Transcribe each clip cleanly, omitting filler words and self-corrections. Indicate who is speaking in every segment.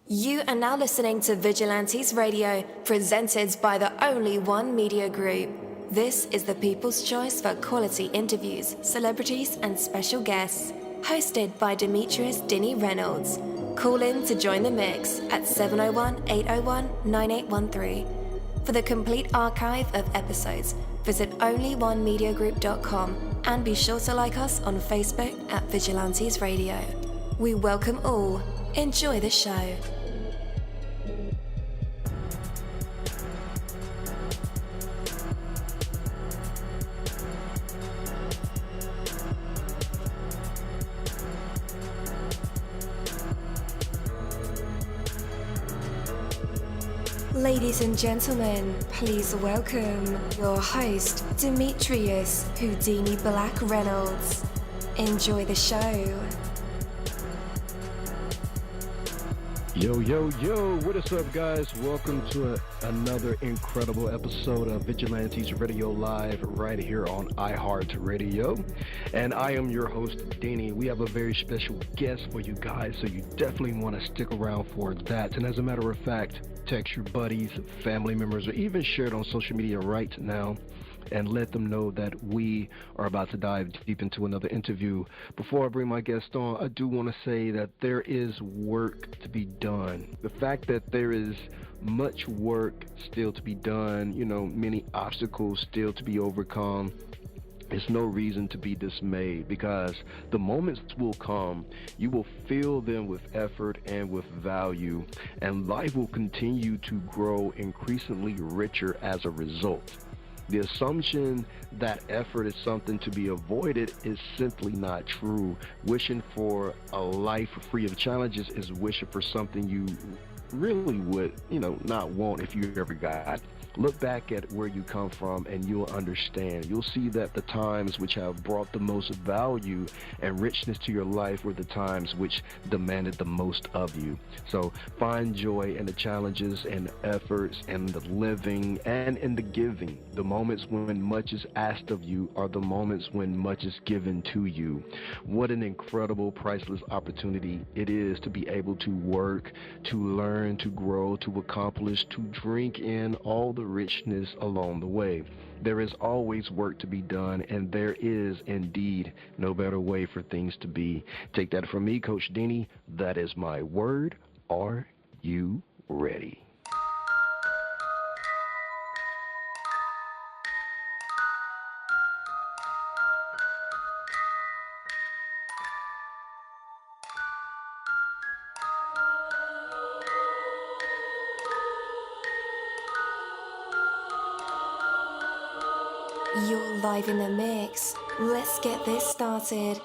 Speaker 1: You are now listening to Vigilantes Radio, presented by the Only One Media Group. This is the people's choice for quality interviews, celebrities, and special guests. Hosted by Demetrius Dinny Reynolds. Call in to join the mix at 701-801-9813. For the complete archive of episodes, visit onlyonemediagroup.com and be sure to like us on Facebook at Vigilantes Radio. We welcome all. Enjoy the show. Ladies and gentlemen, please welcome your host, Demetrius Houdini Black Reynolds. Enjoy the show.
Speaker 2: Yo, what is up, guys? Welcome to another incredible episode of Vigilantes Radio Live right here on iHeartRadio. And I am your host, Danny. We have a very special guest for you guys, so you definitely want to stick around for that. And as a matter of fact, text your buddies, family members, or even share it on social media right now and let them know that we are about to dive deep into another interview. Before I bring my guest on, I do want to say that there is work to be done. The fact that there is much work still to be done, many obstacles still to be overcome, there's no reason to be dismayed, because the moments will come, you will fill them with effort and with value, and life will continue to grow increasingly richer as a result. The assumption that effort is something to be avoided is simply not true. Wishing for a life free of challenges is wishing for something you really would, not want if you ever got. Look back at where you come from and you'll understand. You'll see that the times which have brought the most value and richness to your life were the times which demanded the most of you. So find joy in the challenges and efforts and the living and in the giving. The moments when much is asked of you are the moments when much is given to you. What an incredible, priceless opportunity it is to be able to work, to learn, to grow, to accomplish, to drink in all the richness along the way. There is always work to be done, and there is indeed no better way for things to be. Take that from me, Coach Denny. That is my word. Are you ready?
Speaker 1: You're live in the mix. Let's get this started.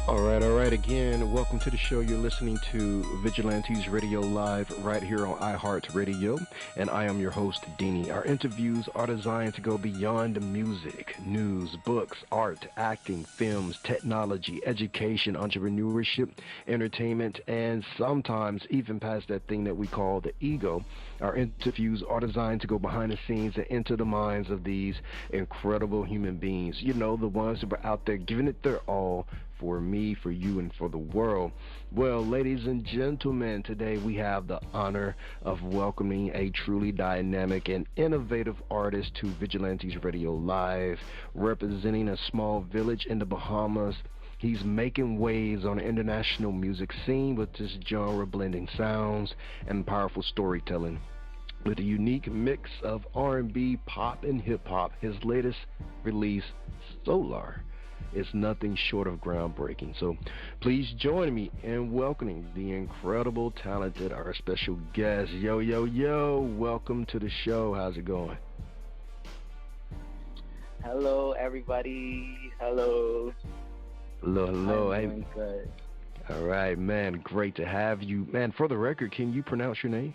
Speaker 2: All right, again, welcome to the show. You're listening to Vigilantes Radio Live right here on iHeartRadio, and I am your host, Deanie. Our interviews are designed to go beyond music, news, books, art, acting, films, technology, education, entrepreneurship, entertainment, and sometimes even past that thing that we call the ego. Our interviews are designed to go behind the scenes and into the minds of these incredible human beings. The ones that were out there giving it their all for me, for you, and for the world. Well, ladies and gentlemen, today we have the honor of welcoming a truly dynamic and innovative artist to Vigilantes Radio Live, representing a small village in the Bahamas. He's making waves on the international music scene with this genre blending sounds and powerful storytelling. With a unique mix of R&B, pop, and hip-hop, his latest release, Solar, is nothing short of groundbreaking. So please join me in welcoming the incredible, talented, our special guest. Yo, welcome to the show. How's it going?
Speaker 3: Hello, everybody. Hello.
Speaker 2: Hey.
Speaker 3: Doing good.
Speaker 2: All right, man. Great to have you. Man, for the record, can you pronounce your name?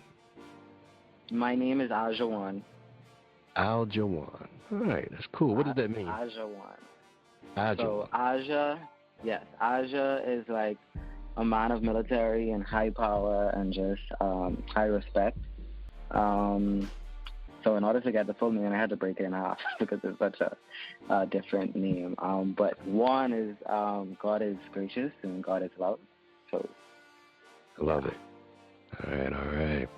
Speaker 3: My name is Agajuan.
Speaker 2: Agajuan. All right, that's cool. What does that mean?
Speaker 3: Agajuan.
Speaker 2: So
Speaker 3: Aja is like a man of military and high power and just high respect. So in order to get the full name, I had to break it in half because it's such a different name. But one is God is gracious and God is love. So
Speaker 2: I love it. All right.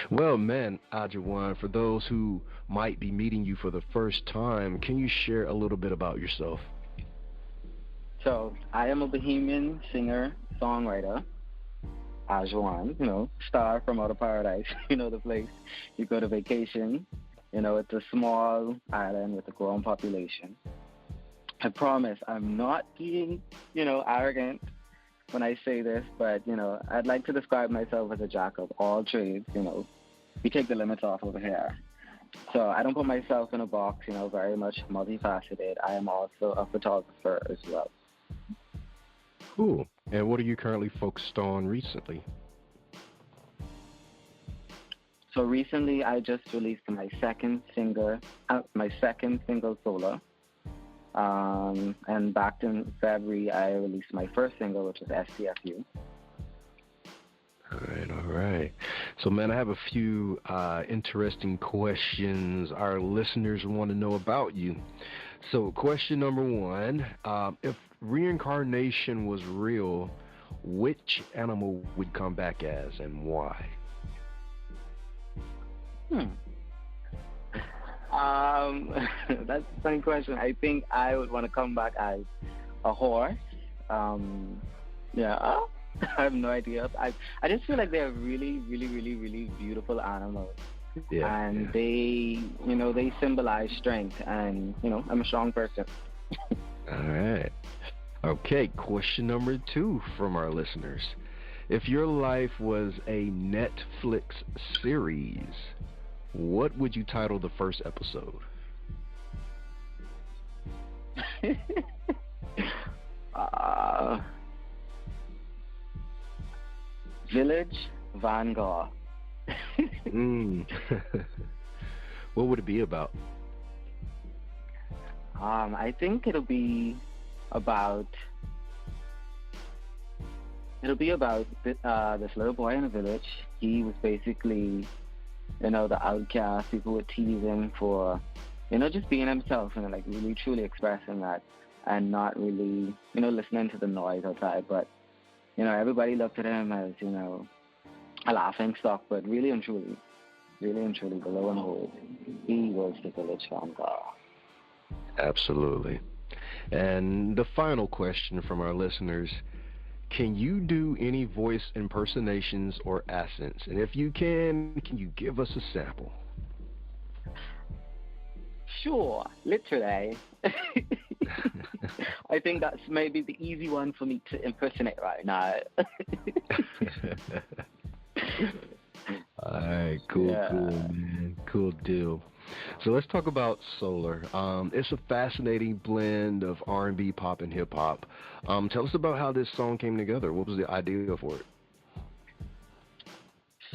Speaker 2: Well, man, Agajuan, for those who might be meeting you for the first time, can you share a little bit about yourself?
Speaker 3: So I am a Bahamian singer, songwriter. Agajuan, star from Outer Paradise, the place you go to vacation. It's a small island with a growing population. I promise I'm not being, arrogant when I say this, but, I'd like to describe myself as a jack of all trades, We take the limits off over here. So I don't put myself in a box, very much multifaceted. I am also a photographer as well.
Speaker 2: Cool. And what are you currently focused on recently?
Speaker 3: So recently I just released my second single solo. And back in February, I released my first single, which was STFU.
Speaker 2: All right. So, man, I have a few interesting questions our listeners want to know about you. So, question number one, if reincarnation was real, which animal would come back as and why?
Speaker 3: That's a funny question. I think I would want to come back as a horse. I have no idea. I just feel like they're really, really, really, really beautiful animals. And they symbolize strength. And, I'm a strong person.
Speaker 2: All right. Okay, question number two from our listeners. If your life was a Netflix series, what would you title the first episode?
Speaker 3: Village Vanguard.
Speaker 2: What would it be about?
Speaker 3: I think it'll be about this little boy in a village. He was basically, the outcast. People would tease him for, just being himself and like really truly expressing that and not really, listening to the noise outside. But, everybody looked at him as, a laughing stock. But really and truly, below and behold, he was the village vanguard.
Speaker 2: Absolutely. And the final question from our listeners, can you do any voice impersonations or accents? And if you can you give us a sample?
Speaker 3: Sure, literally. I think that's maybe the easy one for me to impersonate right now.
Speaker 2: All right, cool, man. Cool deal. So let's talk about Solar. It's a fascinating blend of R&B, pop, and hip-hop. Tell us about how this song came together. What was the idea for it?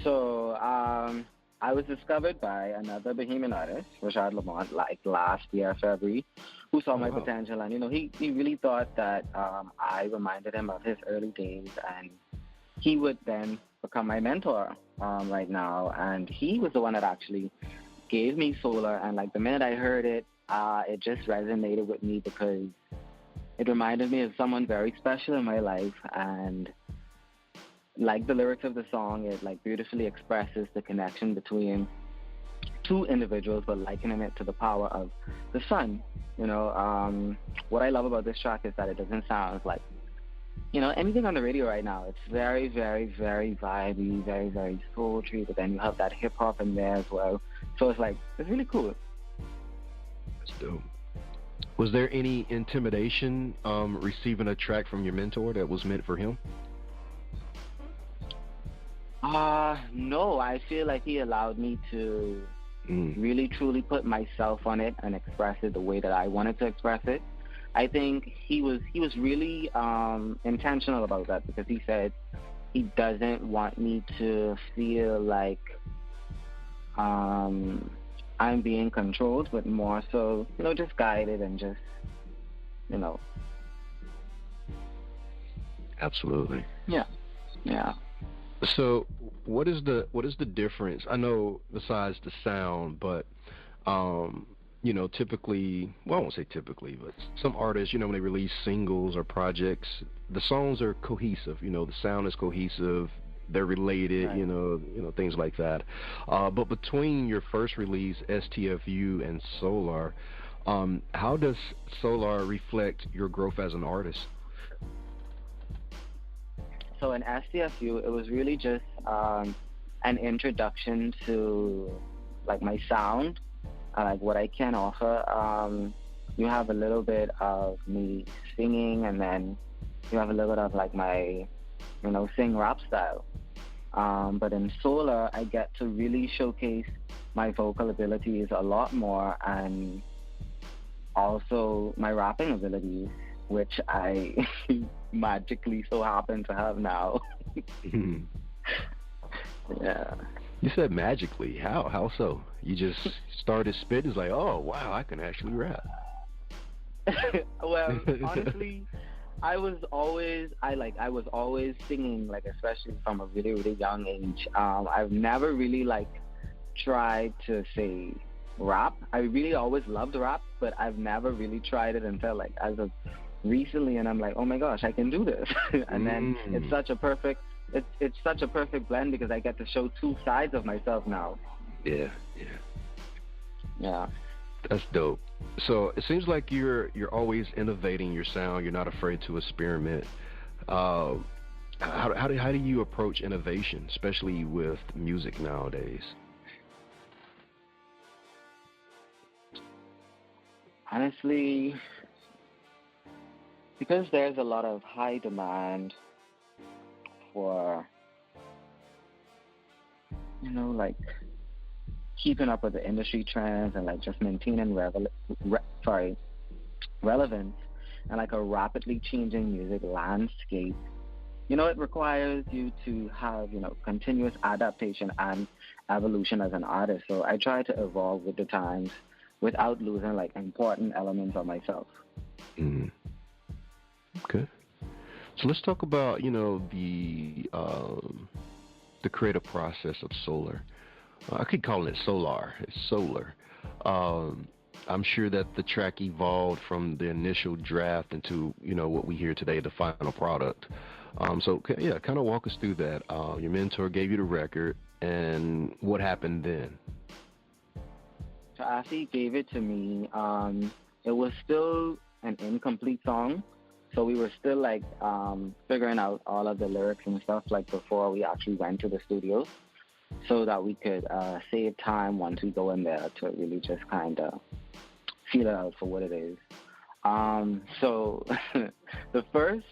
Speaker 3: So I was discovered by another Bahamian artist, Rashad Lamont, like last year, February, who saw my potential. And, he really thought that I reminded him of his early days, and he would then become my mentor right now. And he was the one that actually gave me Solar, and like the minute I heard it, it just resonated with me because it reminded me of someone very special in my life. And like the lyrics of the song, it like beautifully expresses the connection between two individuals, but likening it to the power of the sun. What I love about this track is that it doesn't sound like anything on the radio right now. It's very, very, very vibey, very, very sultry, but then you have that hip hop in there as well. So it's really cool.
Speaker 2: That's dope. Was there any intimidation receiving a track from your mentor that was meant for him?
Speaker 3: No, I feel like he allowed me to really truly put myself on it and express it the way that I wanted to express it. I think he was really intentional about that, because he said he doesn't want me to feel like I'm being controlled, but more so, just guided and just,
Speaker 2: Absolutely.
Speaker 3: Yeah.
Speaker 2: So what is the difference? I know besides the sound, but Typically, well, I won't say typically, but some artists, when they release singles or projects, the songs are cohesive. The sound is cohesive. They're related,
Speaker 3: Right.
Speaker 2: things like that. But between your first release, STFU, and Solar, how does Solar reflect your growth as an artist?
Speaker 3: So in STFU, it was really just an introduction to like my sound, like what I can offer. You have a little bit of me singing, and then you have a little bit of like my, sing rap style. But in Solar, I get to really showcase my vocal abilities a lot more, and also my rapping abilities, which I magically so happen to have now.
Speaker 2: Mhm.
Speaker 3: Yeah.
Speaker 2: You said magically. How? How so? You just started spitting. It's like, oh wow, I can actually rap.
Speaker 3: Well, honestly, I was always singing, like especially from a really really young age. I've never really like tried to say rap. I really always loved rap, but I've never really tried it until like as of recently, and I'm like, oh my gosh, I can do this. And then
Speaker 2: Mm.
Speaker 3: it's such a perfect blend because I get to show two sides of myself now.
Speaker 2: Yeah, yeah.
Speaker 3: Yeah.
Speaker 2: That's dope. So it seems like you're always innovating your sound. You're not afraid to experiment. Uh, how do you approach innovation, especially with music nowadays?
Speaker 3: Honestly, because there's a lot of high demand for, like keeping up with the industry trends and like just maintaining relevance and like a rapidly changing music landscape. It requires you to have, continuous adaptation and evolution as an artist. So I try to evolve with the times without losing like important elements of myself.
Speaker 2: Mm. Okay. So let's talk about the creative process of Solar. I could call it Solar. It's Solar. Um, I'm sure that the track evolved from the initial draft into what we hear today, the final product. Yeah, kind of walk us through that. Your mentor gave you the record, and what happened then?
Speaker 3: So after he gave it to me, it was still an incomplete song. So we were still like figuring out all of the lyrics and stuff like before we actually went to the studio, so that we could save time once we go in there to really just kind of feel it out for what it is. So the first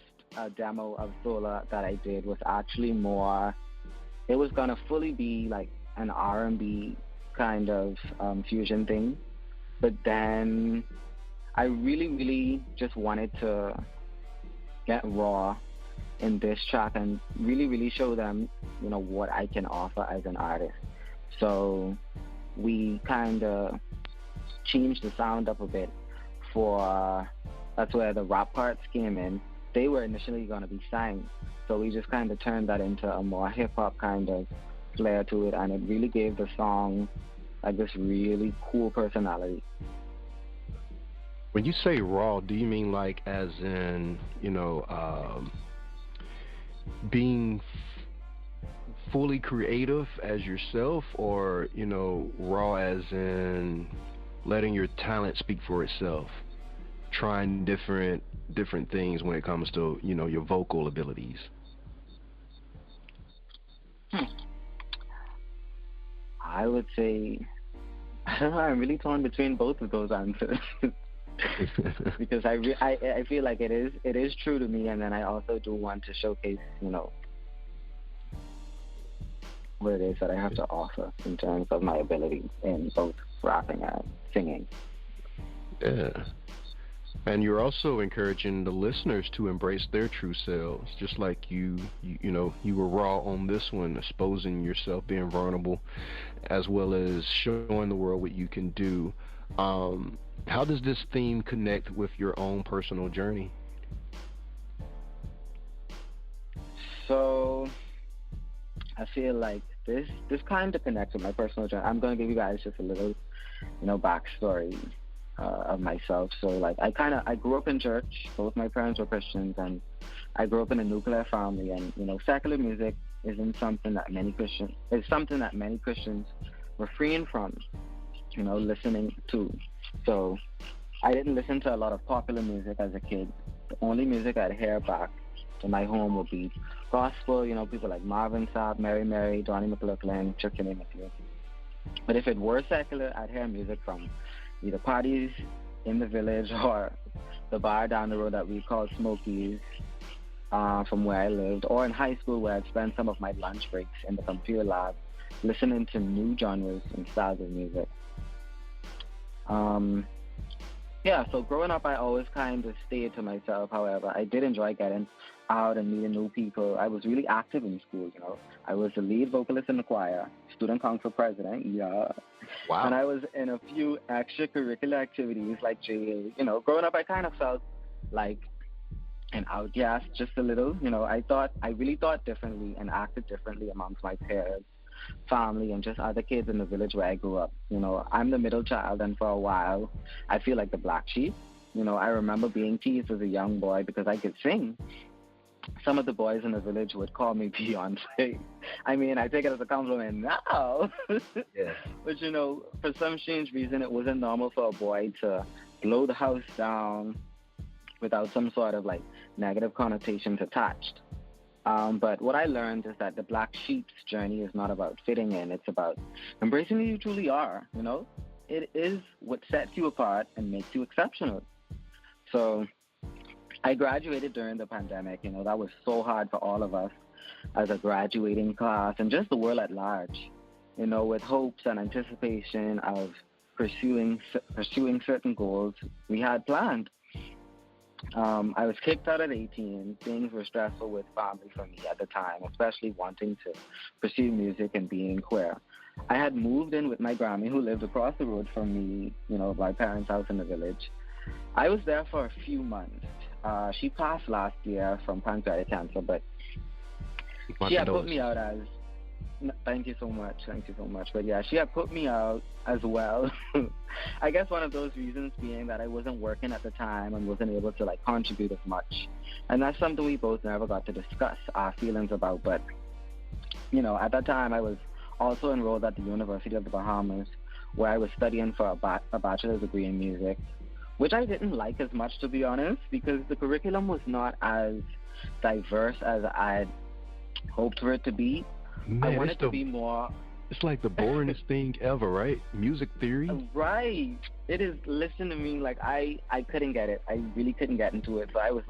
Speaker 3: demo of Solar that I did was actually more. It was gonna fully be like an R&B kind of fusion thing, but then I really, really just wanted to get raw in this track and really, really show them, what I can offer as an artist. So we kind of changed the sound up a bit for, that's where the rap parts came in. They were initially going to be sang. So we just kind of turned that into a more hip hop kind of flair to it. And it really gave the song like this really cool personality.
Speaker 2: When you say raw, do you mean like as in being fully creative as yourself, or raw as in letting your talent speak for itself, trying different things when it comes to your vocal abilities?
Speaker 3: I would say, I don't know, I'm really torn between both of those answers. Because I feel like it is true to me, and then I also do want to showcase what it is that I have to offer in terms of my ability in both rapping and singing.
Speaker 2: Yeah. And you're also encouraging the listeners to embrace their true selves, just like you were raw on this one, exposing yourself, being vulnerable, as well as showing the world what you can do. How does this theme connect with your own personal journey?
Speaker 3: So I feel like this kind of connects with my personal journey. I'm gonna give you guys just a little backstory of myself. So like I grew up in church. Both my parents were Christians, and I grew up in a nuclear family. And secular music isn't something that many Christians. It's something that many Christians refrain from, listening to. So I didn't listen to a lot of popular music as a kid. The only music I'd hear back in my home would be gospel. People like Marvin Sapp, Mary, Donnie McLaughlin, Chuck, to name a few. But if it were secular, I'd hear music from either parties in the village or the bar down the road that we called Smokies, from where I lived, or in high school where I'd spend some of my lunch breaks in the computer lab listening to new genres and styles of music. So growing up, I always kind of stayed to myself. However, I did enjoy getting out and meeting new people. I was really active in school, I was the lead vocalist in the choir, student council president, yeah.
Speaker 2: Wow.
Speaker 3: And I was in a few extracurricular activities like JA. Growing up, I kind of felt like an outcast just a little. I really thought differently and acted differently amongst my peers, family, and just other kids in the village where I grew up. I'm the middle child, and for a while, I feel like the black sheep. I remember being teased as a young boy because I could sing. Some of the boys in the village would call me Beyonce. I mean, I take it as a compliment now.
Speaker 2: Yeah.
Speaker 3: But, for some strange reason, it wasn't normal for a boy to blow the house down without some sort of, negative connotations attached. But what I learned is that the black sheep's journey is not about fitting in. It's about embracing who you truly are, It is what sets you apart and makes you exceptional. So I graduated during the pandemic. That was so hard for all of us as a graduating class and just the world at large, with hopes and anticipation of pursuing certain goals we had planned. I was kicked out at 18. Things were stressful with family for me at the time, especially wanting to pursue music and being queer. I had moved in with my Grammy, who lived across the road from me, my parents' house in the village. I was there for a few months. She passed last year from pancreatic cancer, but she had put me out as... Thank you so much. But yeah, she had put me out as well. I guess one of those reasons being that I wasn't working at the time and wasn't able to contribute as much. And that's something we both never got to discuss our feelings about. But, at that time I was also enrolled at the University of the Bahamas, where I was studying for a bachelor's degree in music, which I didn't like as much, to be honest, because the curriculum was not as diverse as I'd hoped for it to be.
Speaker 2: Man,
Speaker 3: I wanted to be more...
Speaker 2: It's like the boringest thing ever, right? Music theory?
Speaker 3: Right. It is. Listen to me. I couldn't get it. I really couldn't get into it. So I was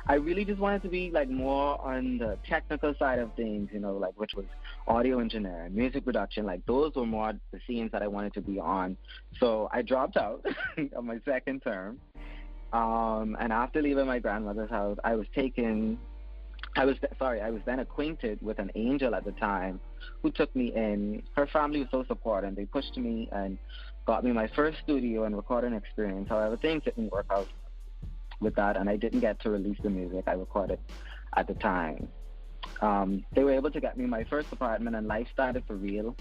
Speaker 3: I really just wanted to be more on the technical side of things, which was audio engineering, music production. Those were more the scenes that I wanted to be on. So I dropped out of my second term. And after leaving my grandmother's house, I was then acquainted with an angel at the time who took me in. Her family was so supportive, and they pushed me and got me my first studio and recording experience. However, things didn't work out with that, and I didn't get to release the music I recorded at the time. They were able to get me my first apartment, and life started for real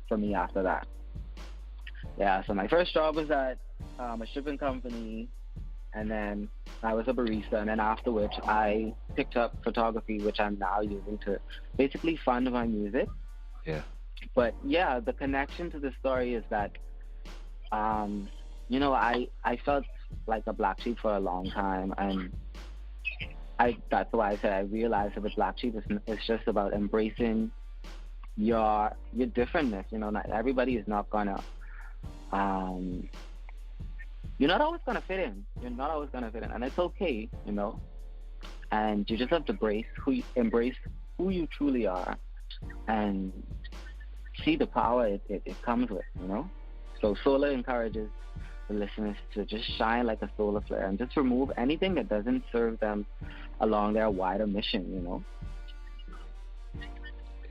Speaker 3: for me after that. Yeah, so my first job was at a shipping company, and then I was a barista, and then after which I picked up photography, which I'm now using to basically fund my music.
Speaker 2: Yeah.
Speaker 3: But yeah, the connection to the story is that, I felt like a black sheep for a long time, and that's why I said I realized that the black sheep is just about embracing your differentness. Not everybody is not gonna. You're not always gonna fit in. And it's okay, And you just have to embrace who you truly are, and see the power it comes with, So Solar encourages the listeners to just shine like a solar flare and just remove anything that doesn't serve them along their wider mission,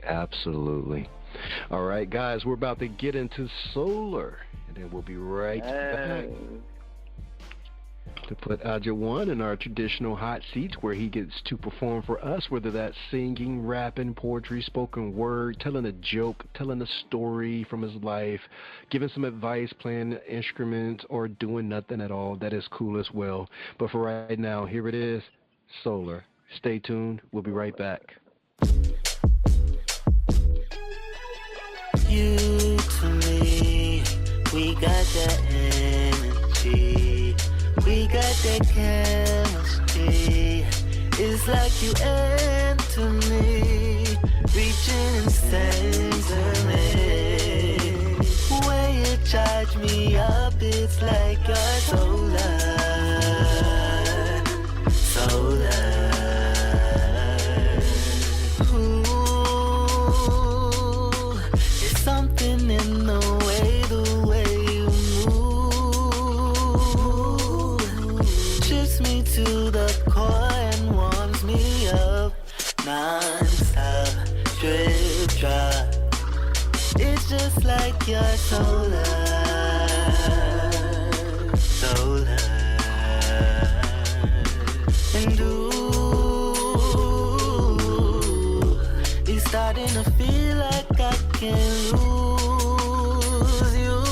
Speaker 2: Absolutely. All right, guys, we're about to get into Solar, and then we'll be right back. to put Agajuan in our traditional hot seats where he gets to perform for us, whether that's singing, rapping, poetry, spoken word, telling a joke, telling a story from his life, giving some advice, playing instruments, or doing nothing at all. That is cool as well. But for right now, here it is, Solar. Stay tuned. We'll be right back.
Speaker 4: You to me, we got that energy, we got that chemistry. It's like you enter me, reaching and center me. When you charge me up, it's like you're solar, solar. Something in the way you move shifts me to the core and warms me up. Non-stop, drip drop. It's just like your solar, solar. And ooh, it's starting to feel like I can't lose you.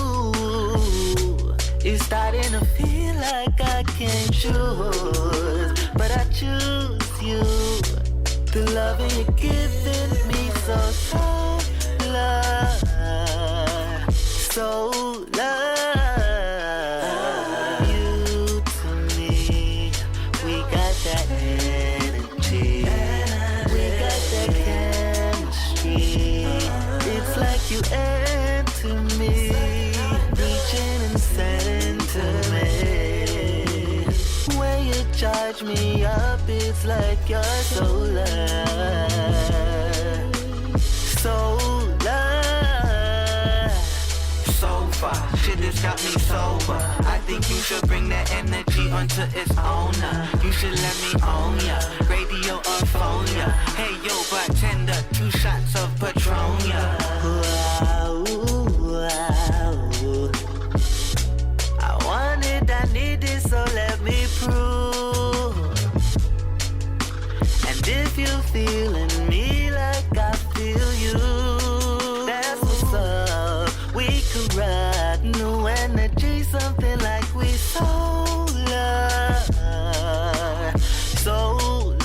Speaker 4: It's starting to feel like I can't choose, but I choose you. The loving you're giving me so solar, solar. You to me, we got that energy, we got that chemistry. It's like you enter me, reaching and center me. When you charge me up, it's like you're solar, solar. So far, shit has got me sober. I think you should bring that energy onto its owner. You should let me own ya, radio or phone ya. Hey yo, bartender, 2 shots of Patron ya. I want it, I need it, so let me prove. And if you're feeling me like I feel you, that's what's up. We could ride new energy, something like we solar, solar.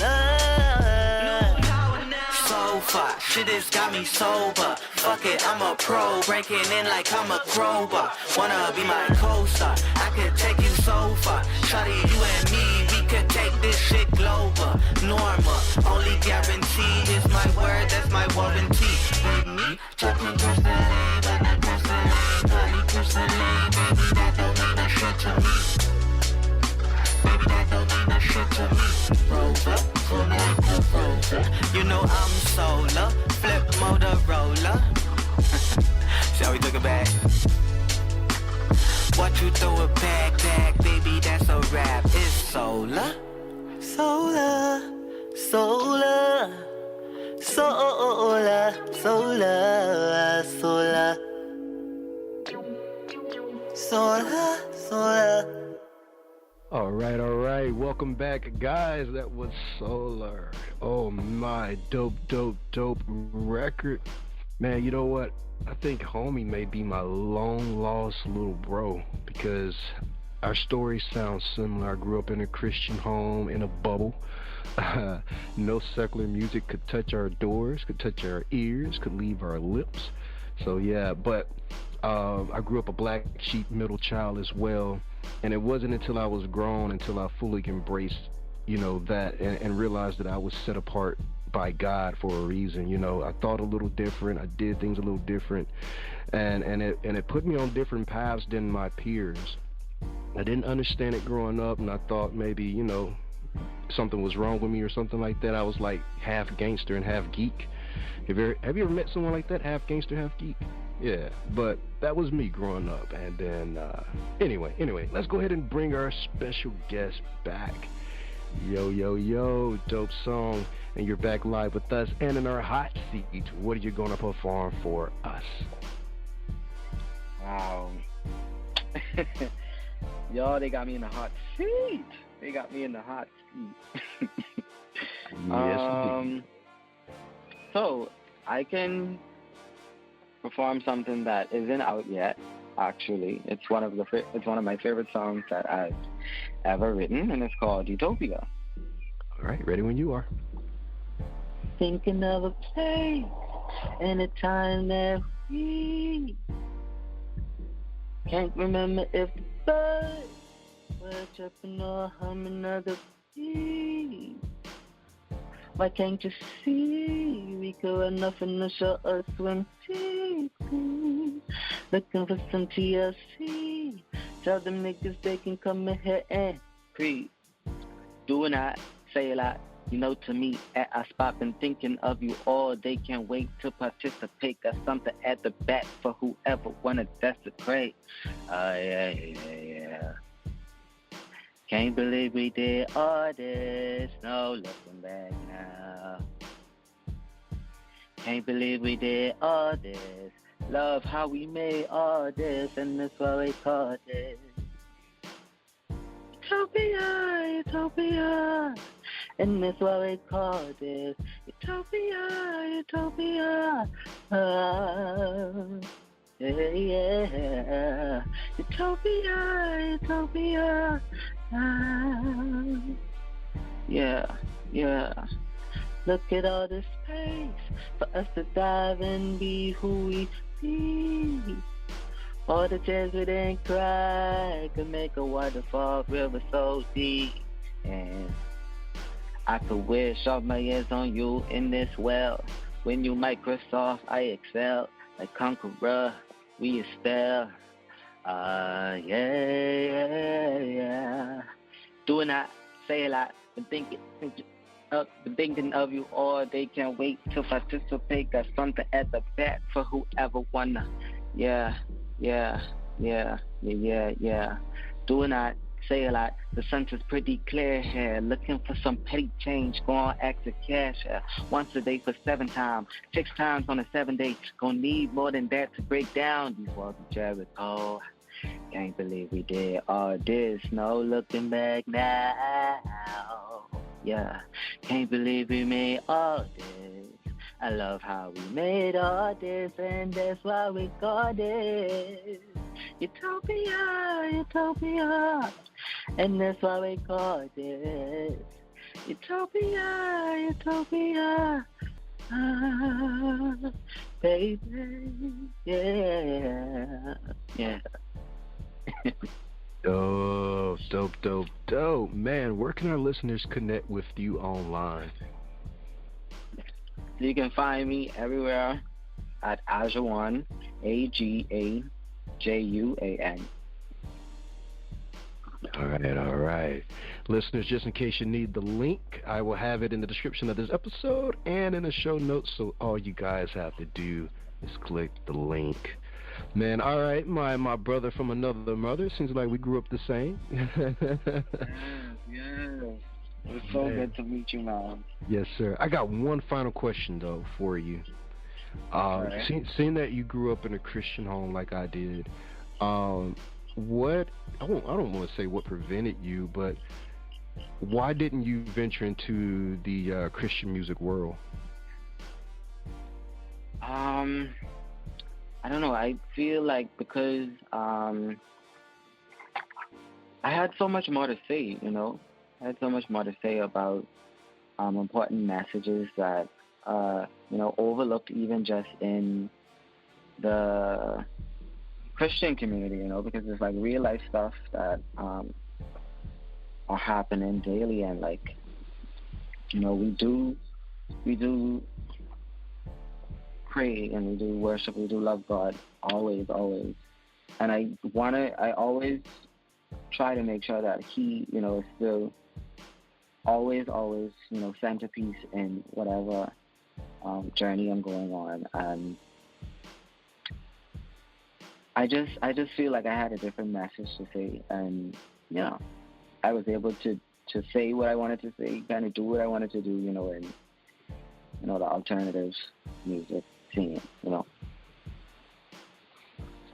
Speaker 4: So far, shit has got me sober. Fuck it, I'm a pro, breaking in like I'm a crowbar. Wanna be my co-star, I could take you so far. Shawty, you and me, we could take this shit global. Normal, only guarantee is my word, that's my warranty. With me, chopping personally, but not personally, only personally. Baby, that don't mean a shit to me. Baby, that don't mean a shit to me. Rover, full like a rover. You know I'm solar, flip Motorola. Shall we took it back? Watch you throw it back, baby, that's a rap. It's solar, solar, solar, solar, solar, solar, solar, solar.
Speaker 2: All right. Welcome back, guys. That was Solar. Oh my, dope record. Man, you know what? I think homie may be my long lost little bro because our stories sound similar. I grew up in a Christian home in a bubble. No secular music could touch our doors, could touch our ears, could leave our lips. So yeah, but I grew up a black sheep middle child as well. And it wasn't until I was grown, until I fully embraced, that and realized that I was set apart by God for a reason. I thought a little different. I did things a little different, and it put me on different paths than my peers. I didn't understand it growing up, and I thought maybe something was wrong with me or something like that. I was like half gangster and half geek. Have you ever met someone like that, half gangster, half geek? Yeah, but that was me growing up. And then anyway, let's go ahead and bring our special guest back. Yo, dope song. And you're back live with us and in our hot seat. What are you going to perform for us?
Speaker 3: Wow. Yo, they got me in the hot seat. They got me in the hot seat.
Speaker 2: Yes,
Speaker 3: So I can perform something that isn't out yet. Actually, it's one of my favorite songs that I've ever written, and it's called Utopia.
Speaker 2: All right, ready when you are.
Speaker 3: Thinking of a place and a time that we can't remember if the birds were chirping or humming other beat. Why can't you see we could run off in the shore or swim deep? Looking for some TLC. Tell them niggas they can come in here and breathe. Do not say a lot. You know, to me, at our spot, been thinking of you all day. Can't wait to participate. Got something at the back for whoever wanna desecrate. Yeah. Can't believe we did all this. No looking back now. Can't believe we did all this. Love how we made all this, and that's why we call this Utopia, Utopia. And that's why we call this Utopia, Utopia. Yeah. Utopia, Utopia. Yeah. Look at all the space for us to dive and be who we be. All the tears we didn't cry could make a waterfall river so deep. And I could wish all my years on you in this well. When you Microsoft, I excel. Like conqueror, we expel. Yeah. Doing that, say a lot, been thinking of you all day. Can't wait to participate. Got something at the back for whoever wanna. Yeah. Doing that, say a lot. The sentence pretty clear here. Looking for some petty change. Go on, act of cash here. Once a day for 7 times. 6 times on a 7 day. Gonna need more than that to break down these walls of Jericho. Can't believe we did all this. No looking back now. Yeah. Can't believe we made all this. I love how we made all this, and that's why we call this Utopia, Utopia. And that's why we call this Utopia, Utopia. Baby, yeah.
Speaker 2: Dope. Man, where can our listeners connect with you online?
Speaker 3: You can find me everywhere at Agajuan, Agajuan.
Speaker 2: All right. Listeners, just in case you need the link, I will have it in the description of this episode and in the show notes, so all you guys have to do is click the link. Man, all right, my brother from another mother. Seems like we grew up the same.
Speaker 3: Yes. It's so good to meet you, man.
Speaker 2: Yes, sir. I got one final question, though, for you.
Speaker 3: Right.
Speaker 2: Seeing that you grew up in a Christian home like I did, what I don't want to say what prevented you, but why didn't you venture into the Christian music world?
Speaker 3: I don't know. I feel like because I had so much more to say, you know. I had so much more to say about important messages that overlooked even just in the Christian community, you know, because it's like real life stuff that are happening daily, and like, you know, we do pray and we do worship, we do love God always, and I always try to make sure that He, you know, is still always, you know, centerpiece in whatever journey I'm going on. And I just feel like I had a different message to say, and you know, I was able to say what I wanted to say, kind of do what I wanted to do, you know, in, you know, the alternative music scene, you know.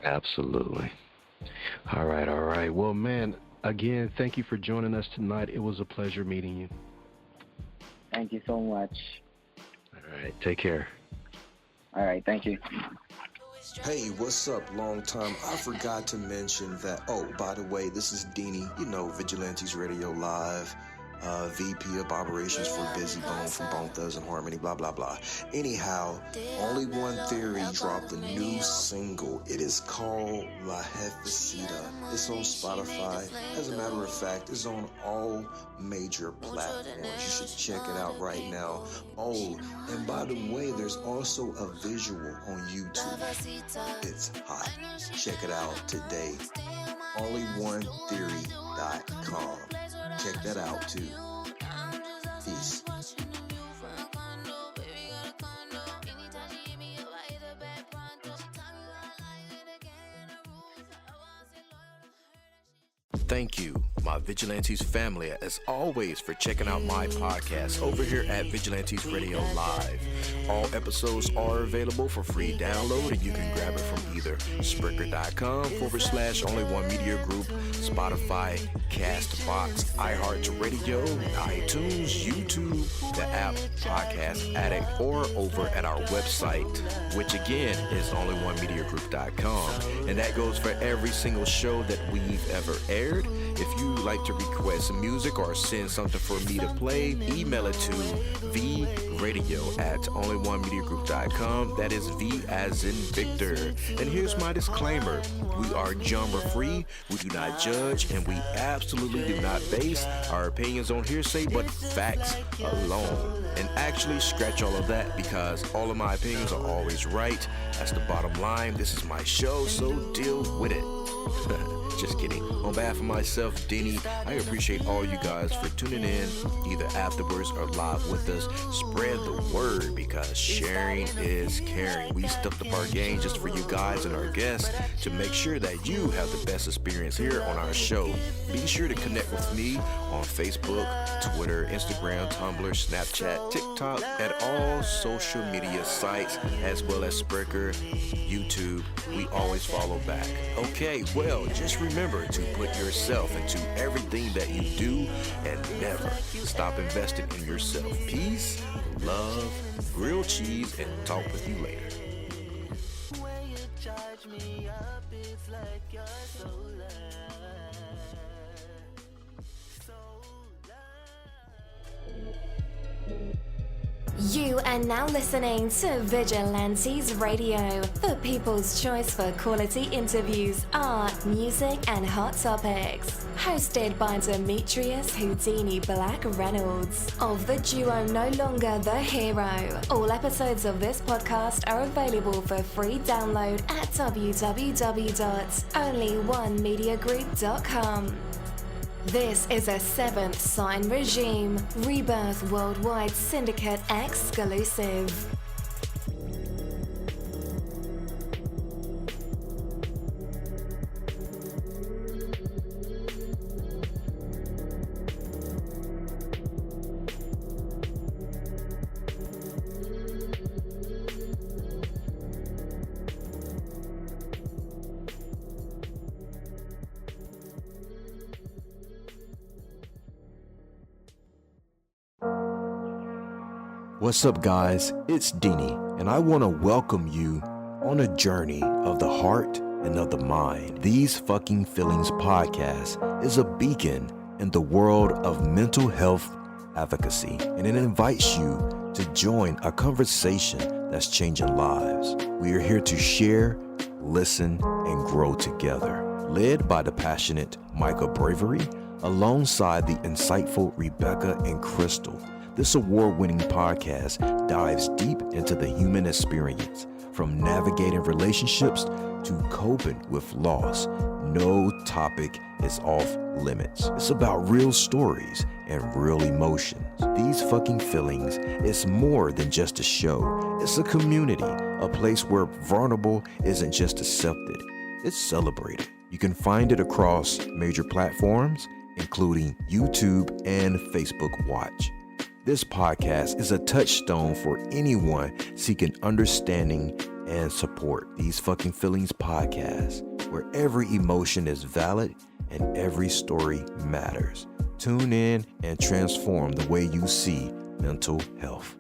Speaker 2: Absolutely. All right. Well, man, again, thank you for joining us tonight. It was a pleasure meeting you.
Speaker 3: Thank you so much.
Speaker 2: All right, take care.
Speaker 3: All right, thank you.
Speaker 5: Hey, what's up, long time? I forgot to mention that, by the way, this is Deanie, Vigilantes Radio Live, VP of Operations for Busy Bone from Bone Thugs and Harmony, blah, blah, blah. Anyhow, Only One Theory dropped a new single. It is called La Jefecita. It's on Spotify. As a matter of fact, it's on all major platforms. You should check it out right now. Oh, and by the way, there's also a visual on YouTube. It's hot. Check it out today. OnlyOneTheory.com. Check that out too. Peace. Thank you, my Vigilantes family, as always, for checking out my podcast over here at Vigilantes Radio Live. All episodes are available for free download, and you can grab it from either Spreaker.com/Only One Media Group, Spotify, Castbox, iHeartRadio, iTunes, YouTube, the app Podcast Addict, or over at our website, which again is onlyonemediagroup.com. And that goes for every single show that we've ever aired. If you like to request some music or send something for me to play, email it to vradio@onlyonemediagroup.com. That is V as in Victor. And here's my disclaimer. We are genre free, we do not judge, and we absolutely do not base our opinions on hearsay, but facts alone. And actually, scratch all of that, because all of my opinions are always right. That's the bottom line. This is my show, so deal with it. Just kidding. On behalf of myself, Denny, I appreciate all you guys for tuning in, either afterwards or live with us. Spread the word, because sharing is caring. We stepped up our game just for you guys and our guests to make sure that you have the best experience here on our show. Be sure to connect with me on Facebook, Twitter, Instagram, Tumblr, Snapchat, TikTok, and all social media sites, as well as Spreaker, YouTube. We always follow back. Okay, well, just remember to put yourself into everything that you do and never stop investing in yourself. Peace, love, grilled cheese, and talk with you later.
Speaker 1: You are now listening to Vigilantes Radio, the people's choice for quality interviews, art, music, and hot topics. Hosted by Demetrius Houdini Black Reynolds of the duo No Longer the Hero. All episodes of this podcast are available for free download at www.onlyonemediagroup.com. This is a Seventh Sign Regime Rebirth Worldwide Syndicate exclusive.
Speaker 5: What's up, guys? It's Deanie, and I want to welcome you on a journey of the heart and of the mind. These Fucking Feelings podcast is a beacon in the world of mental health advocacy, and it invites you to join a conversation that's changing lives. We are here to share, listen, and grow together. Led by the passionate Micah Bravery, alongside the insightful Rebecca and Crystal. This award-winning podcast dives deep into the human experience, from navigating relationships to coping with loss. No topic is off limits. It's about real stories and real emotions. These Fucking Feelings is more than just a show. It's a community, a place where vulnerable isn't just accepted, it's celebrated. You can find it across major platforms, including YouTube and Facebook Watch. This podcast is a touchstone for anyone seeking understanding and support. These Fucking Feelings podcast where every emotion is valid and every story matters. Tune in and transform the way you see mental health.